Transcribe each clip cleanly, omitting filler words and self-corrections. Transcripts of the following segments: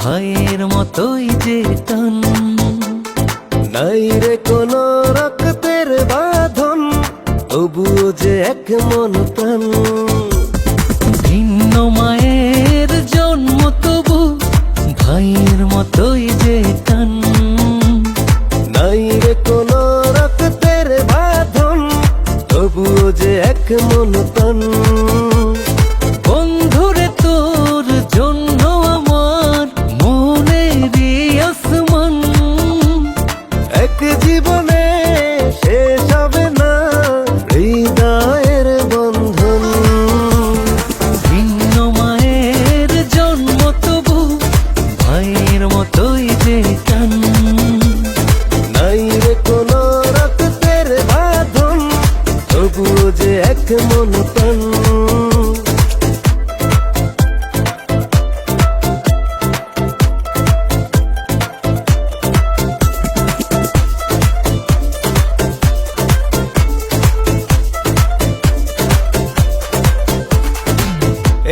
ভাইয়ের মতোই যে টান। নাই রে কোনো রক্তের বাঁধন, তবুও যে এক মন প্রাণ। ভিন্ন মায়ের জন্ম তবু ভাইয়ের মতোই যে টান। নাই রে কোনো রক্তের বাঁধন, তবুও যে এক মন প্রাণ। বন্ধুরে তোর জন্য আমার মনেরই আসমান। এক জীবনে শেষ হবে না হৃদয়ের বন্ধন। ভিন্ন মায়ের জন্ম তবু ভাইয়ের মতোই যে টান। নাই রে কোনো রক্তের বাঁধন, তবুও যে এক মন প্রাণ।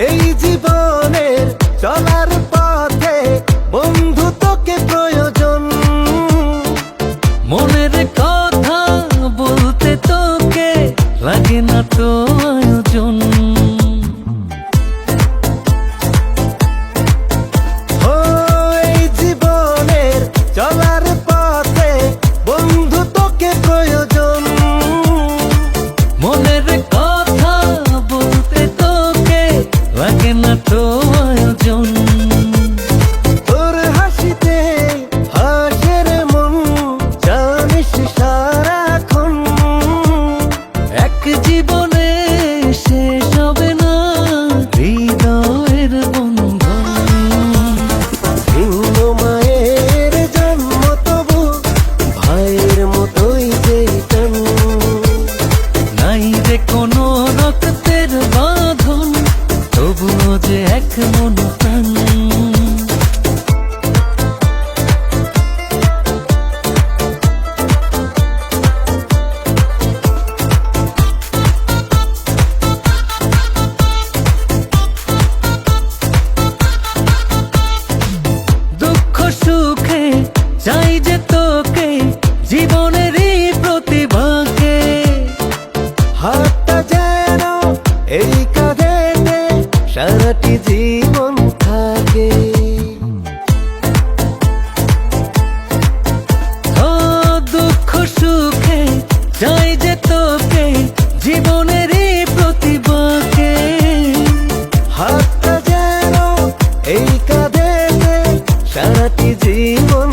এই জীবনের চলার পথে বন্ধু তোকে প্রয়োজন। মনের কথা বলতে তোকে লাগে না তো আয়োজন। ও এই জীবনের চলার পথে বন্ধু তোকে প্রয়োজন। মনের কথা বলতে তোকে লাগে না তো আয়োজন। তোর হাসিতে হাসে রে মন, জানিস সারাক্ষণ। এক জীবনে শেষ হবে না হৃদয়ের বন্ধন। ভিন্ন মায়ের জন্ম তবু ভাইয়ের মতোই যে টান। নাই রে কোনো রক্তের বাঁধন, তবুও যে এক মন প্রাণ। দুঃখ সুখে চাই যে তোকে জীবনেরই প্রতিভাকে। হাতটা যেন এই কাঁধেতে সারাটি জীবন থাকে। ও দুঃখ সুখে চাই যে তোকে জীবনেরই প্রতিভাকে। হাতটা যেন এই কাঁধেতে সারাটি জীবন